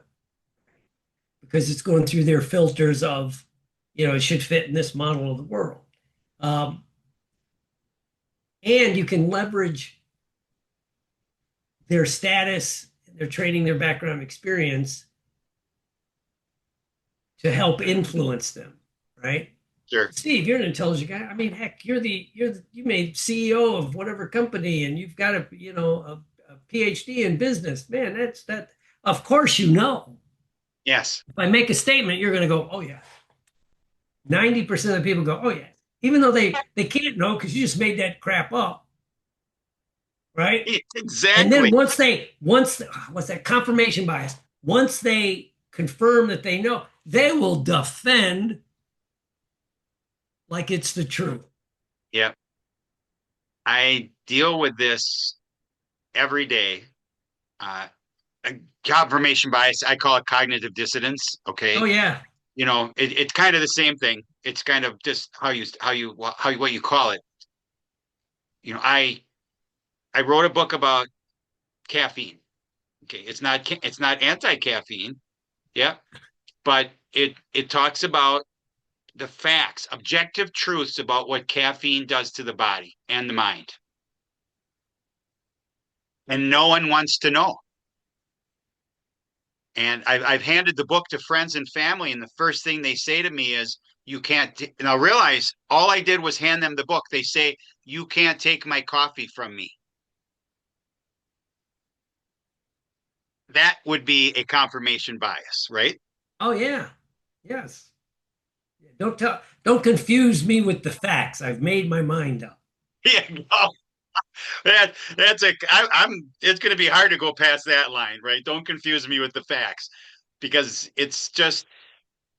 because it's going through their filters of, it should fit in this model of the world. Um, and you can leverage their status, their training, their background experience to help influence them, right? Sure. Steve, you're an intelligent guy. I mean, heck, you made CEO of whatever company, and you've got a PhD in business. Man, that's that. Of course, you know. Yes. If I make a statement, you're going to go, oh yeah. 90% of the people go, oh yeah, even though they can't know because you just made that crap up, right? And then Exactly. once what's that confirmation bias? Once they confirm that they know, they will defend like it's the truth. Yep. I deal with this every day. Uh, Confirmation bias, I call it cognitive dissonance. Oh Okay. yeah, It's kind of the same thing. It's kind of just what you call it. I wrote a book about caffeine. Okay, it's not anti-caffeine, yeah, but it talks about the facts, objective truths about what caffeine does to the body and the mind. And no one wants to know. And I've handed the book to friends and family, and the first thing they say to me is, "You can't." And I'll realize all I did was hand them the book. They say, "You can't take my coffee from me." That would be a confirmation bias, right? Oh yeah. Yes. Don't confuse me with the facts. I've made my mind up. Yeah, no, that's a. I'm. It's going to be hard to go past that line, right? Don't confuse me with the facts, because it's just.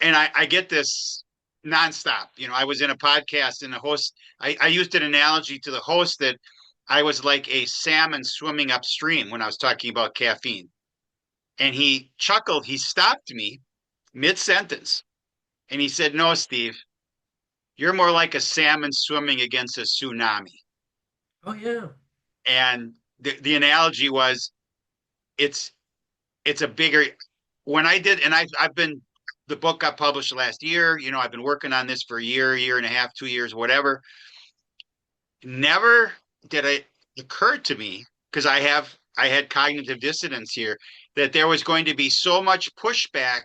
And I get this nonstop. You know, I was in a podcast and the host. I used an analogy to the host that I was like a salmon swimming upstream when I was talking about caffeine, and he chuckled. He stopped me mid sentence, and he said, "No, Steve, you're more like a salmon swimming against a tsunami." Oh yeah. And the analogy was it's it's a bigger when I did and I've been the book got published last year. You know, I've been working on this for a year and a half, 2 years, whatever. Never did it occur to me because I had cognitive dissonance here that there was going to be so much pushback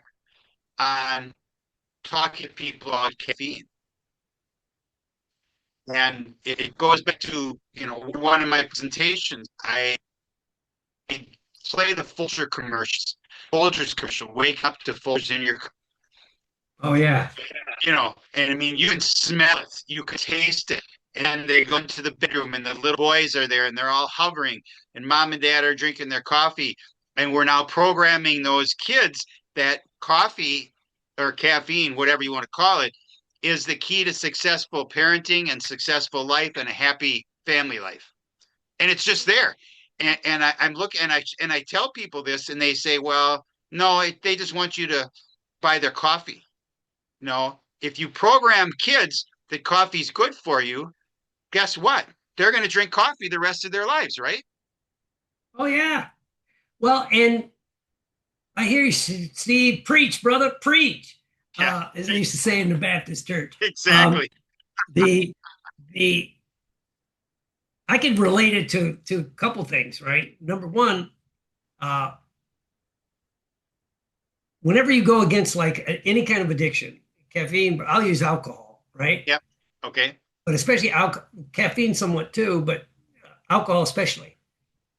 on talking to people about caffeine. And it goes back to, you know, one of my presentations. I play the Folger commercials. Folgers commercial. Wake up to Folgers in your, Oh yeah. you know, and I mean, you can smell it, you can taste it. And they go into the bedroom, and the little boys are there, and they're all hovering, and mom and dad are drinking their coffee. And we're now programming those kids that coffee or caffeine, whatever you want to call it, is the key to successful parenting and successful life and a happy family life. And it's just there. And I'm looking and I tell people this, and they say, "Well, no, they just want you to buy their coffee." No, if you program kids that coffee's good for you, guess what? They're going to drink coffee the rest of their lives, right? Oh yeah. Well, and I hear you, Steve. Preach, brother, preach. Yeah, As they used to say in the Baptist church. exactly. The the I can relate it to a couple things, right? Number one, uh, whenever you go against like any kind of addiction, caffeine, but I'll use alcohol, right? Yep. Okay. But especially alcohol, caffeine somewhat too, but alcohol especially.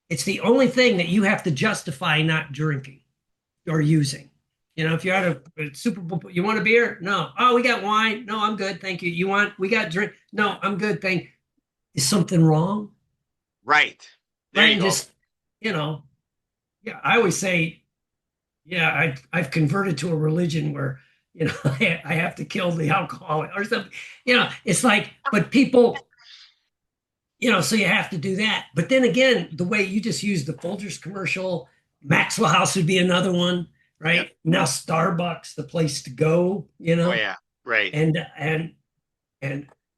It's the only thing that you have to justify not drinking or using. You know, if you're at a Super Bowl, you want a beer? No. Oh, we got wine. No, I'm good. Thank you. We got drink? No, I'm good. Thank. Is something wrong? Right. There Right. you And go. just, you know, yeah, I always say, yeah, I've converted to a religion where, you know, I have to kill the alcoholic or something. You know, it's like, but people, you know, so you have to do that. But then again, the way you just used the Folgers commercial, Maxwell House would be another one, Yep. right? Now Starbucks, the place to go, you Oh know, yeah. Right. and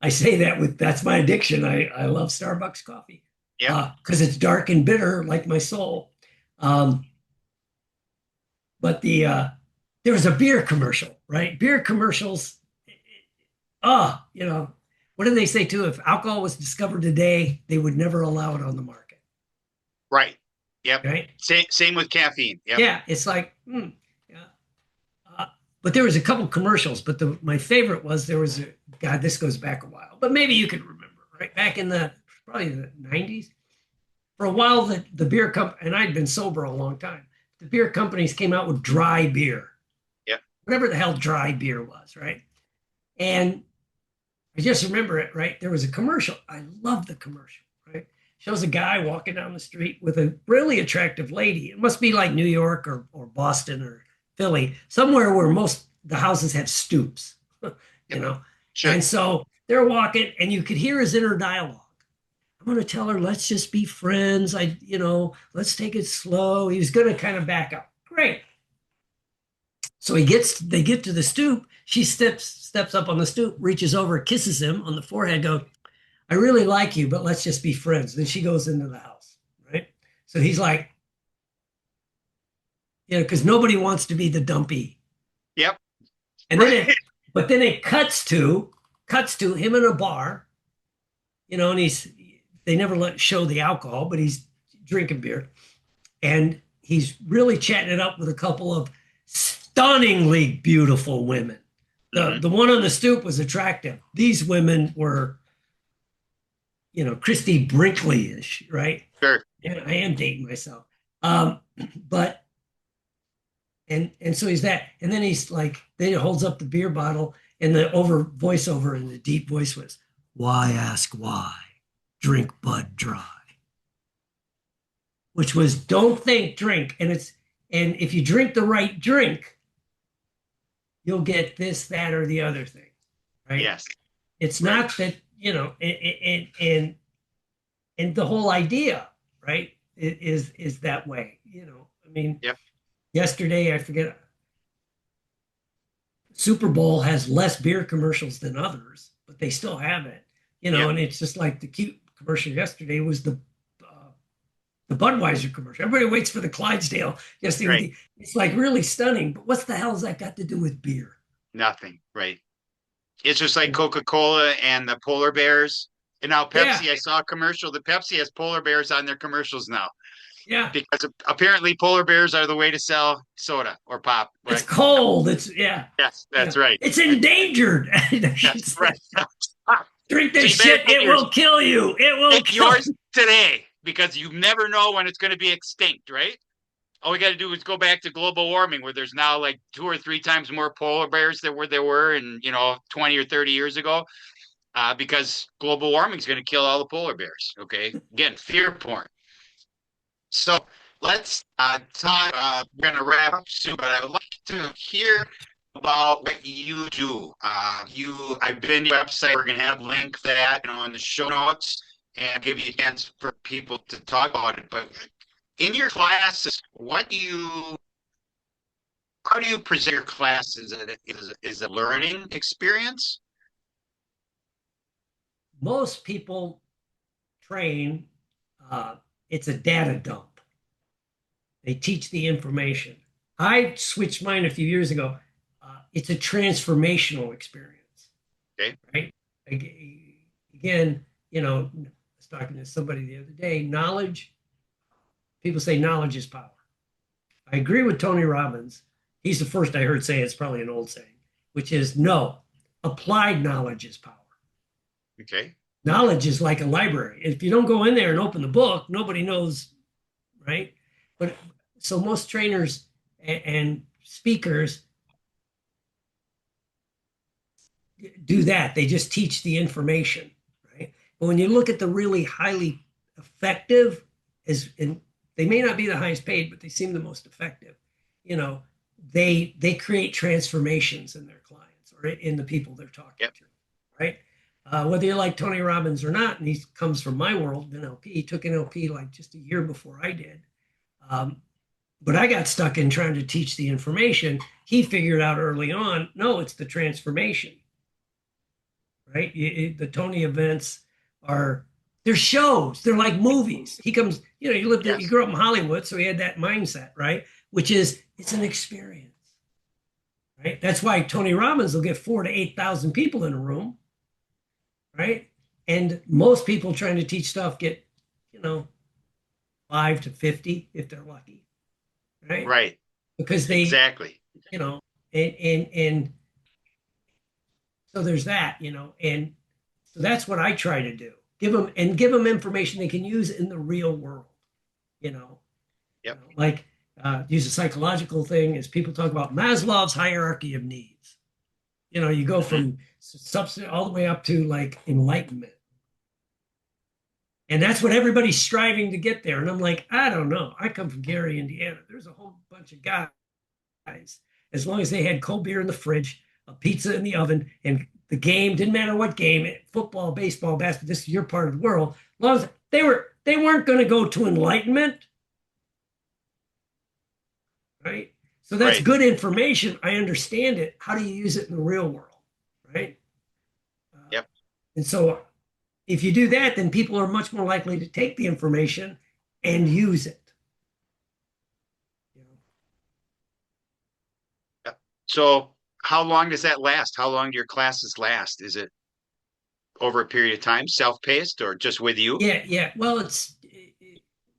I say that with that's my addiction. I love Starbucks coffee Yep. because it's dark and bitter like my soul. Um, but there was a beer commercial, right? Beer commercials. You know, what did they say too? If alcohol was discovered today, they would never allow it on the market, Right. Yep. right? Same with caffeine. Yep. Yeah, it's like, yeah. Uh, but there was a couple commercials, but my favorite was there was a God. This goes back a while, but maybe you could remember, right? Back in the probably the '90s, for a while, the beer company and I'd been sober a long time. The beer companies came out with dry beer, Yep. whatever the hell dry beer was, right? And I just remember it, right? There was a commercial. I love the commercial, right? Shows a guy walking down the street with a really attractive lady. It must be like New York or Boston or Philly, somewhere where most the houses have stoops, you Yep. know. Should. And so they're walking, and you could hear his inner dialogue. I'm going to tell her, let's just be friends. Let's take it slow. He was going to kind of back up. Great. So they get to the stoop. She steps up on the stoop, reaches over, kisses him on the forehead, go, I really like you, but let's just be friends. Then she goes into the house, right? So he's like, because nobody wants to be the dumpy. Yep. And then Right. it cuts to him in a bar, and they never show the alcohol, but he's drinking beer, and he's really chatting it up with a couple of stunningly beautiful women. The Hmm. the one on the stoop was attractive. These women were, Christy Brinkley-ish, right? Sure. And I am dating myself. Um, but and so he's that, and then he's like, then he holds up the beer bottle, and the voiceover in the deep voice was, "Why ask why? Drink Bud Dry," which was don't think, drink, and if you drink the right drink, you'll get this, that, or the other thing, right? Yes. It's Right. not that and the whole idea, right, is that way. I mean, Yep. yesterday I forget Super Bowl has less beer commercials than others, but they still have it. Yep. And it's just like the cute commercial yesterday was the Budweiser commercial. Everybody waits for the Clydesdale yesterday. Right. It's like really stunning, but what's the hell has that got to do with beer? Nothing. Right. It's just like Coca-Cola and the polar bears. And now Yeah, Pepsi, I saw a commercial. The Pepsi has polar bears on their commercials now yeah. because apparently polar bears are the way to sell soda or pop. It's Right. cold. It's yeah, Yes, yeah. that's right. It's endangered. I should That's right. say. Drink So this you better shit. It will kill you. It will take kill yours today because you never know when it's going to be extinct, right? All we got to do is go back to global warming, where there's now like 2 or 3 times more polar bears than there were in 20 or 30 years ago, because global warming is going to kill all the polar bears. Okay, again, fear porn. So let's talk. We're going to wrap up soon, but I would like to hear about what you do. I've been to your website. We're going to have link that in the show notes and give you a chance for people to talk about it. But in your classes, how do you present your class? Is it a learning experience? Most people train. Uh, it's a data dump. They teach the information. I switched mine a few years ago. It's a transformational experience, Okay. right? Again, I was talking to somebody the other day. People say knowledge is power. I agree with Tony Robbins. He's the first I heard say, it's probably an old saying, which is no, applied knowledge is power. Okay. Knowledge is like a library. If you don't go in there and open the book, nobody knows, right? But so most trainers and speakers do that. They just teach the information, right? But when you look at the really highly effective, and they may not be the highest paid, but they seem the most effective. You know, they create transformations in their clients or in the people they're talking Yep. to, right? Whether you like Tony Robbins or not, and he comes from my world, NLP. He took NLP like just a year before I did. Um, but I got stuck in trying to teach the information. He figured out early on, no, it's the transformation, right? The Tony events they're shows. They're like movies. He comes, you Yes. grew up in Hollywood, so he had that mindset, right? Which is it's an experience, right? That's why Tony Robbins will get 4 to 8,000 people in a room, right? And most people trying to teach stuff get, 5 to 50 if they're lucky, right? Right. Because they, Exactly. you know, and so there's that, and so that's what I try to do. Give them information they can use in the real world, you know, Yep. like use a psychological thing as people talk about Maslow's hierarchy of needs. You go Hmm. from substance all the way up to like enlightenment. And that's what everybody's striving to get there. And I'm like, I don't know. I come from Gary, Indiana. There's a whole bunch of guys, as long as they had cold beer in the fridge, a pizza in the oven, and the game didn't matter what game, football, baseball, basketball, this is your part of the world. As long as they weren't going to go to enlightenment, right? So that's Right. good information. I understand it. How do you use it in the real world, right? Yep. And so if you do that, then people are much more likely to take the information and use it. You know? So how long does that last? How long do your classes last? Is it over a period of time, self-paced or just with you? Yeah, yeah. Well,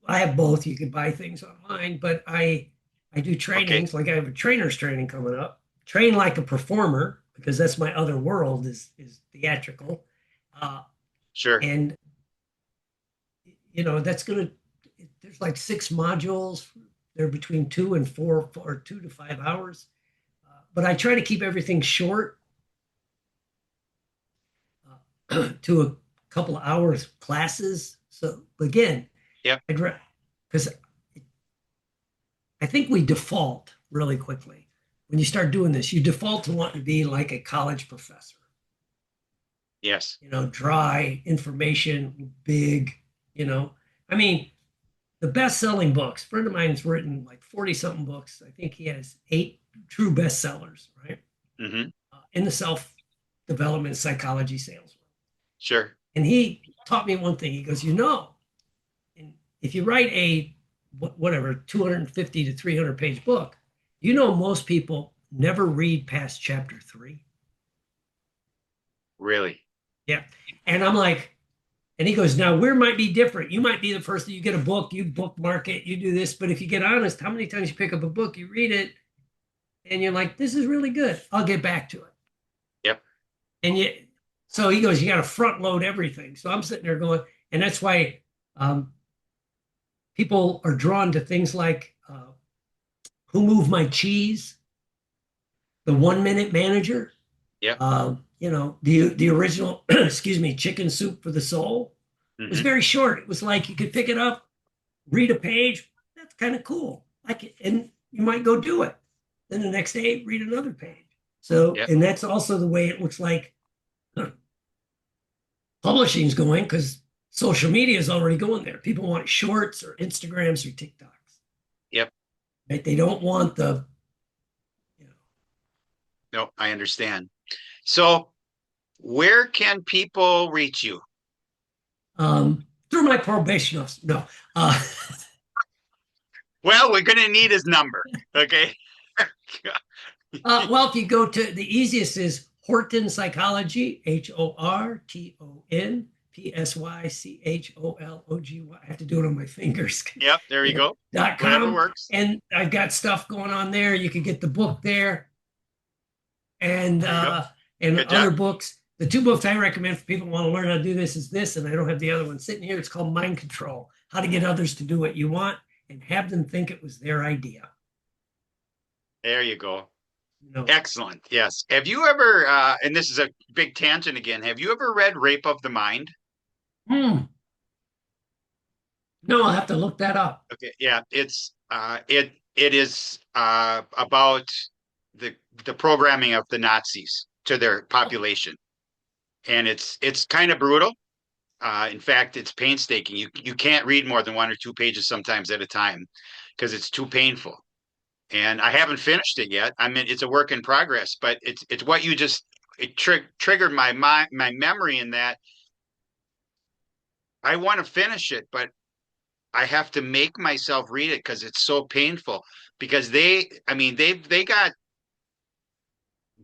I have both. You can buy things online, but I do Okay, trainings. Like I have a trainer's training coming up. Train like a performer because that's my other world is theatrical, uh, sure. and that's gonna. There's like 6 modules. They're between 2 and 4 or 2 to 5 hours. But I try to keep everything short to a couple of hours classes. So again, Yep. I'd because I think we default really quickly. When you start doing this, you default to wanting to be like a college professor, Yes. dry information, big, you know. I mean, the best-selling books, a friend of mine's written like 40 something books. I think he has 8 true bestsellers, right? Hmm. In the self-development psychology sales. Sure. And he taught me one thing. He goes, if you write a whatever 250 to 300 page book, most people never read past chapter 3. Really. Yeah. And I'm like, and he goes, now where might be different. You might be the person, you get a book, you bookmark it, you do this. But if you get honest, how many times you pick up a book, you read it, and you're like, this is really good. I'll get back to it. Yep. And so he goes, you got to front load everything. So I'm sitting there going, and that's why um, people are drawn to things like Who Moved My Cheese, The 1 Minute Manager, Yep. the original, excuse me, Chicken Soup for the Soul. It was Hmm. very short. It was like you could pick it up, read a page. That's kind of cool. Like, and you might go do it. Then the next day, read another page. So, Yep. and that's also the way it looks like publishing is going because social media is already going there. People want shorts or Instagrams or TikToks. Yep. Right? They don't want the, you know, No, I understand. So where can people reach you? through my probation officer. No. Uh, Well, we're going to need his number. Okay. well, if you go to the easiest is Horton Psychology, HortonPsychology. I have to do it on my fingers. Yep. There you go. Whatever .com. works. And I've got stuff going on there. You can get the book there and There you go. Good other job. books. The 2 books I recommend for people who want to learn how to do this is this, and I don't have the other one sitting here. It's called Mind Control: How to Get Others to Do What You Want and Have Them Think It Was Their Idea. There you go. You know, Excellent. Yes. Have you ever, and this is a big tangent again, have you ever read Rape of the Mind? hmm, no, I'll have to look that up. Okay. Yeah. It is about the the programming of the Nazis to their Oh, population. And it's kind of brutal. In fact, it's painstaking. You can't read more than 1 or 2 pages sometimes at a time because it's too painful. And I haven't finished it yet. I mean, it's a work in progress, but it's what you just triggered my memory in that I want to finish it, but I have to make myself read it because it's so painful. Because I mean, they got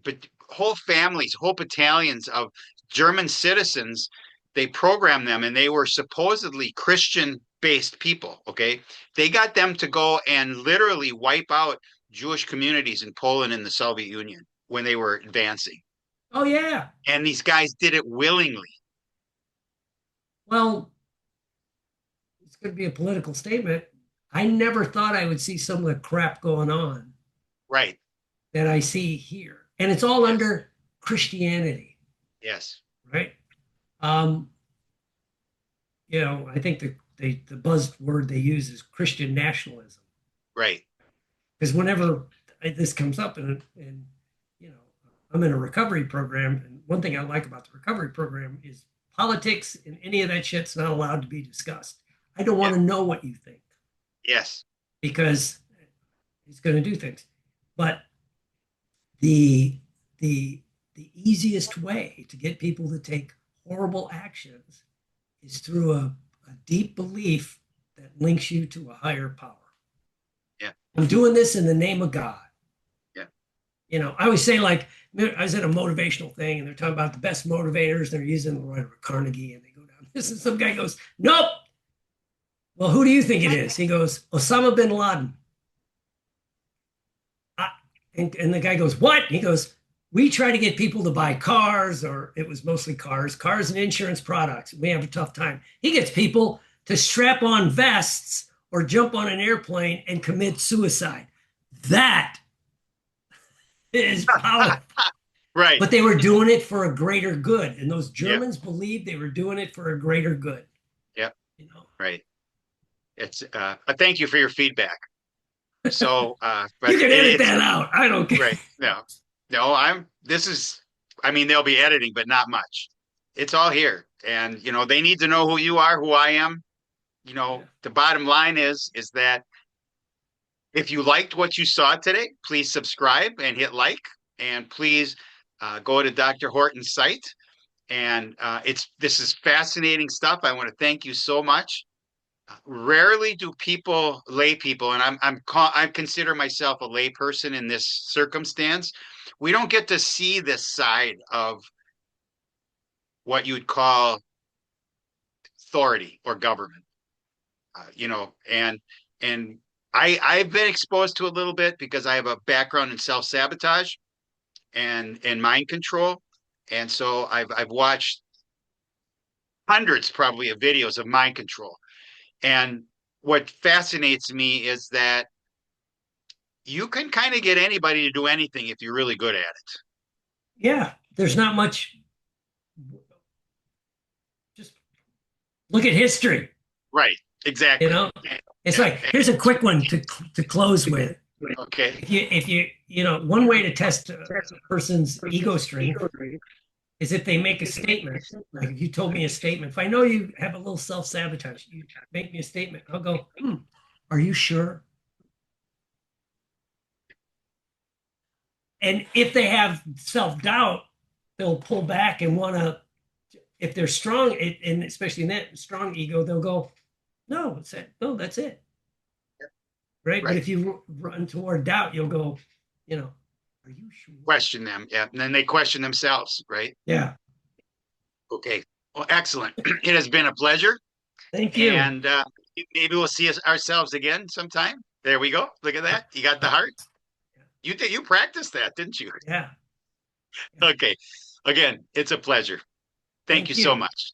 but whole families, whole battalions of German citizens. They programmed them, and they were supposedly Christian based people. Okay, they got them to go and literally wipe out Jewish communities in Poland and the Soviet Union when they were advancing. oh yeah. And these guys did it willingly. Well, it's going to be a political statement. I never thought I would see some of the crap going on Right. that I see here, and it's all Yes. under Christianity, Yes. right? Um, I think the buzzword they use is Christian nationalism. Right. Because whenever this comes up, and you know, I'm in a recovery program, and one thing I like about the recovery program is politics and any of that shit's not allowed to be discussed. I don't want Yep. to know what you think Yes. because it's going to do things. But the the the easiest way to get people to take horrible actions is through a deep belief that links you to a higher power. Yeah. I'm doing this in the name of God. Yeah. I always say, like, I was at a motivational thing and they're talking about the best motivators. They're using whatever Carnegie, and they go down this, and some guy goes, "Nope." Well, who do you think it is? He goes, "Osama bin Laden." I, and the guy goes, "What?" He goes, "We try to get people to buy cars, or it was mostly cars and insurance products. We have a tough time. He gets people to strap on vests or jump on an airplane and commit suicide. That is powerful." Right. But they were doing it for a greater good. And those Yep. Germans believed they were doing it for a greater good. Yep. You know, Right. It's thank you for your feedback. So you but can edit it's that out. I don't care. right. No. No, this is I mean they'll be editing, but not much. It's all here. And they need to know who you are, who I am. Yeah. The bottom line is that if you liked what you saw today, please subscribe and hit like, and please go to Dr. Horton's site. And this is fascinating stuff. I want to thank you so much. Rarely do lay people, and I consider myself a lay person in this circumstance. We don't get to see this side of what you would call authority or government, and I've been exposed to a little bit because I have a background in self sabotage and mind control, and so I've watched hundreds probably of videos of mind control. And what fascinates me is that you can kind of get anybody to do anything if you're really good at it. Yeah. There's not much. Just look at history. Right. You Exactly. know, it's Yeah. like, here's a quick one to close with. Okay. If you, one way to test a person's ego strength is if they make a statement. Like if you told me a statement, if I know you have a little self sabotage, you make me a statement. I'll go, are you sure? And if they have self doubt, they'll pull back and want to. If they're strong, and especially in that strong ego, they'll go, no, it's it. No, that's it. Right. But Right. if you run toward doubt, you'll go, are you sure? Question them. Yeah. And then they question themselves. Right. Yeah. Okay. Well, excellent. It has been a pleasure. Thank you. And maybe we'll see ourselves again sometime. There we go. Look at that. You got the heart. You practiced that, didn't you? Yeah. Yeah. Okay. Again, it's a pleasure. Thank you Thank so you. much.